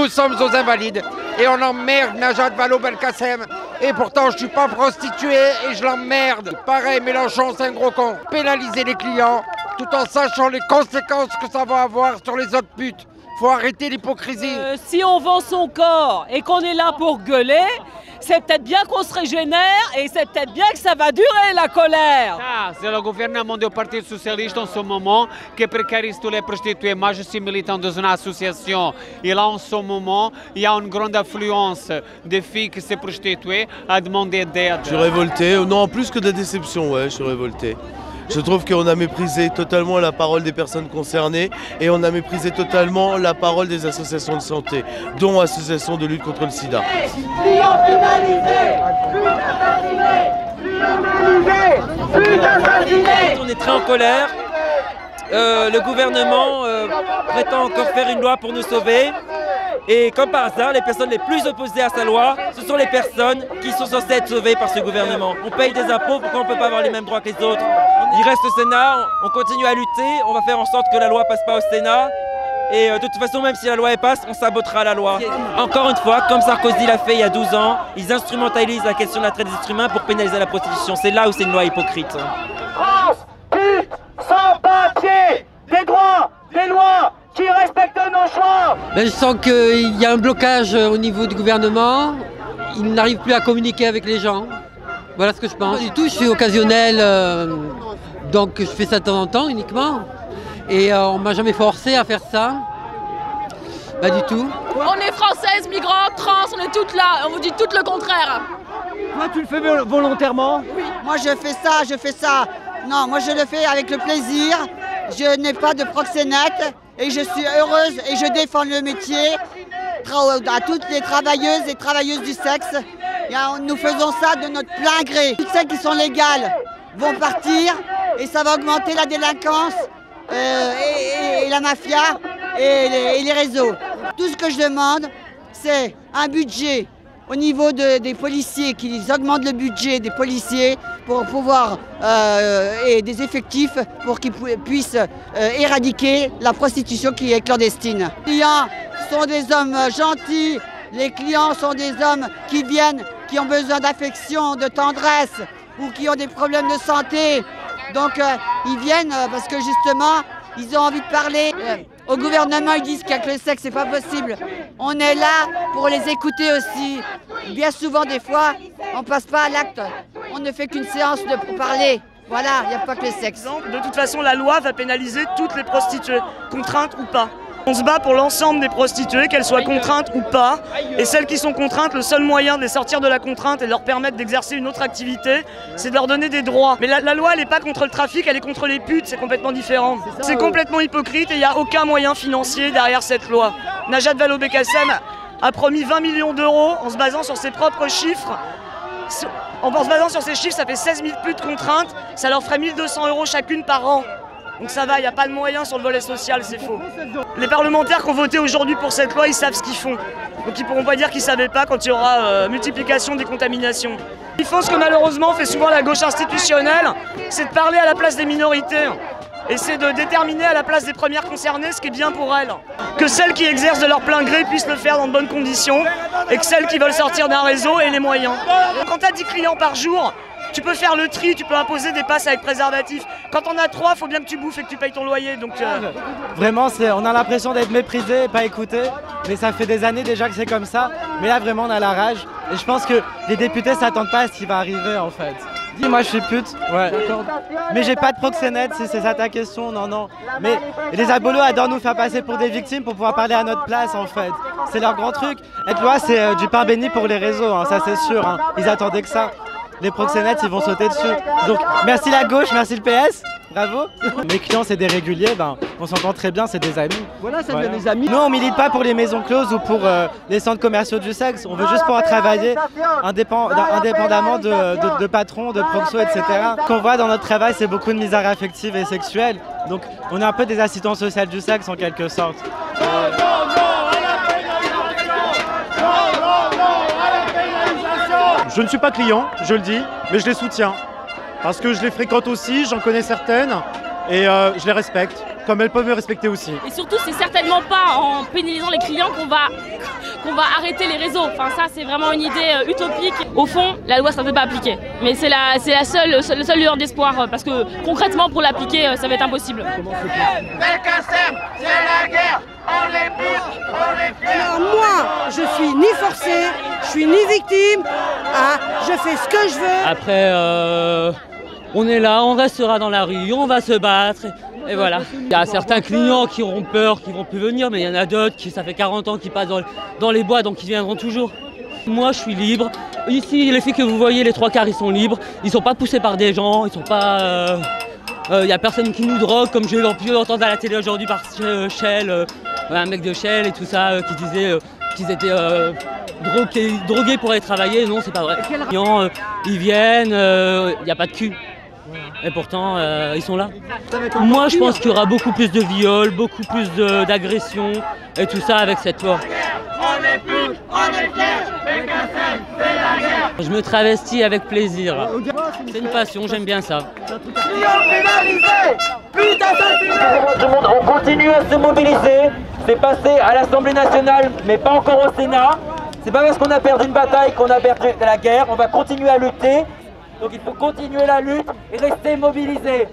nous sommes aux Invalides et on emmerde Najat Vallaud-Belkacem. Et pourtant, je suis pas prostituée et je l'emmerde. Pareil, Mélenchon, c'est un gros con. Pénaliser les clients tout en sachant les conséquences que ça va avoir sur les autres putes. Faut arrêter l'hypocrisie. Si on vend son corps et qu'on est là pour gueuler, c'est peut-être bien qu'on se régénère et c'est peut-être bien que ça va durer la colère. C'est le gouvernement du Parti Socialiste en ce moment qui précarise tous les prostituées. Moi, je suis militant dans une association et là, en ce moment, il y a une grande affluence de filles qui se prostituent à demander d'aide. Je suis révolté. Non, plus que de déception, ouais, je suis révolté. Je trouve qu'on a méprisé totalement la parole des personnes concernées et on a méprisé totalement la parole des associations de santé, dont l'association de lutte contre le sida. On est très en colère. Le gouvernement prétend encore faire une loi pour nous sauver. Et comme par hasard, les personnes les plus opposées à sa loi, ce sont les personnes qui sont censées être sauvées par ce gouvernement. On paye des impôts, pourquoi on ne peut pas avoir les mêmes droits que les autres? Il reste au Sénat, on continue à lutter, on va faire en sorte que la loi passe pas au Sénat. Et de toute façon, même si la loi passe, on sabotera la loi. Encore une fois, comme Sarkozy l'a fait il y a 12 ans, ils instrumentalisent la question de la traite des êtres humains pour pénaliser la prostitution. C'est là où c'est une loi hypocrite. France, pute, sans papier, des droits, des lois qui respectent nos choix. Je sens qu'il y a un blocage au niveau du gouvernement. Il n'arrive plus à communiquer avec les gens. Voilà ce que je pense. Du tout, je suis occasionnel, donc je fais ça de temps en temps uniquement. Et on m'a jamais forcé à faire ça. Pas du tout. On est françaises, migrantes, trans, on est toutes là. On vous dit tout le contraire. Toi, tu le fais volontairement? Oui, moi je fais ça. Non, moi je le fais avec le plaisir. Je n'ai pas de proxénète et je suis heureuse et je défends le métier à toutes les travailleuses et travailleuses du sexe. Nous faisons ça de notre plein gré. Toutes celles qui sont légales vont partir et ça va augmenter la délinquance et la mafia et les réseaux. Tout ce que je demande, c'est un budget au niveau des policiers, qu'ils augmentent le budget des policiers pour pouvoir, et des effectifs pour qu'ils puissent éradiquer la prostitution qui est clandestine. Les clients sont des hommes gentils, les clients sont des hommes qui viennent, qui ont besoin d'affection, de tendresse ou qui ont des problèmes de santé. Donc ils viennent parce que justement, ils ont envie de parler. Au gouvernement, ils disent qu'avec le sexe, c'est pas possible. On est là pour les écouter aussi. Bien souvent, des fois, on passe pas à l'acte. On ne fait qu'une séance pour parler. Voilà, il n'y a pas que le sexe. De toute façon, la loi va pénaliser toutes les prostituées, contraintes ou pas. On se bat pour l'ensemble des prostituées, qu'elles soient contraintes ou pas. Et celles qui sont contraintes, le seul moyen de les sortir de la contrainte et de leur permettre d'exercer une autre activité, c'est de leur donner des droits. Mais la loi, elle n'est pas contre le trafic, elle est contre les putes, c'est complètement différent. C'est complètement hypocrite et il n'y a aucun moyen financier derrière cette loi. Najat Vallaud-Belkacem a promis 20 millions d'euros en se basant sur ses propres chiffres. En se basant sur ces chiffres, ça fait 16 000 putes contraintes, ça leur ferait 1 200 € chacune par an. Donc ça va, il n'y a pas de moyens sur le volet social, c'est faux. Les parlementaires qui ont voté aujourd'hui pour cette loi, ils savent ce qu'ils font. Donc ils ne pourront pas dire qu'ils ne savaient pas quand il y aura multiplication des contaminations. Ils font ce que malheureusement fait souvent la gauche institutionnelle, c'est de parler à la place des minorités. Et c'est de déterminer à la place des premières concernées ce qui est bien pour elles. Que celles qui exercent de leur plein gré puissent le faire dans de bonnes conditions et que celles qui veulent sortir d'un réseau aient les moyens. Quand tu as 10 clients par jour, tu peux faire le tri, tu peux imposer des passes avec préservatif. Quand on a 3, il faut bien que tu bouffes et que tu payes ton loyer. Donc, Vraiment, on a l'impression d'être méprisé et pas écouté. Mais ça fait des années déjà que c'est comme ça. Mais là, vraiment, on a la rage. Et je pense que les députés ne s'attendent pas à ce qui va arriver, en fait. Moi, je suis pute. Ouais. Mais j'ai pas de proxénète, si c'est ça ta question. Non. Mais les abolos adorent nous faire passer pour des victimes pour pouvoir parler à notre place, en fait. C'est leur grand truc. Être loi, c'est du pain béni pour les réseaux, hein, ça c'est sûr. Hein. Ils attendaient que ça. Les proxénètes, ils vont sauter dessus. Donc, merci la gauche, merci le PS. Bravo. Mes clients, c'est des réguliers, on s'entend très bien, c'est des amis. Voilà, ça devient des amis. Nous, on milite pas pour les maisons closes ou pour les centres commerciaux du sexe. On veut juste pouvoir travailler indépendamment de patrons, de proxos, etc. Ce qu'on voit dans notre travail, c'est beaucoup de misère affective et sexuelle. Donc, on est un peu des assistants sociaux du sexe, en quelque sorte. Je ne suis pas client, je le dis, mais je les soutiens. Parce que je les fréquente aussi, j'en connais certaines. et je les respecte, comme elles peuvent me respecter aussi. Et surtout, c'est certainement pas en pénalisant les clients qu'on va arrêter les réseaux. Enfin, ça, c'est vraiment une idée utopique. Au fond, la loi, ça ne peut pas appliquer. Mais c'est le seul lueur d'espoir, parce que concrètement, pour l'appliquer, ça va être impossible. Belkacem, c'est la guerre, on les bute, on les fait. Alors moi, je suis ni forcée, je suis ni victime, hein, je fais ce que je veux. Après, on est là, on restera dans la rue, on va se battre. Et voilà. Il y a certains clients qui auront peur, qui vont plus venir, mais il y en a d'autres qui, ça fait 40 ans qu'ils passent dans les bois, donc ils viendront toujours. Moi, je suis libre. Ici, les filles que vous voyez, les 3/4, ils sont libres. Ils sont pas poussés par des gens, ils sont pas... Il n'y a personne qui nous drogue, comme j'ai pu entendre à la télé aujourd'hui par Shell, un mec de Shell et tout ça, qui disait qu'ils étaient drogués pour aller travailler. Non, c'est pas vrai. Les clients, ils viennent, il n'y a pas de cul. Et pourtant, ils sont là. Moi, je pense qu'il y aura beaucoup plus de viols, beaucoup plus d'agressions et tout ça avec cette loi. On est pute, on est fiers, Belkacem, c'est la guerre. Je me travestis avec plaisir. C'est une passion, j'aime bien ça. Tout le monde, on continue à se mobiliser. C'est passé à l'Assemblée nationale, mais pas encore au Sénat. C'est pas parce qu'on a perdu une bataille qu'on a perdu la guerre. On va continuer à lutter. Donc il faut continuer la lutte et rester mobilisé.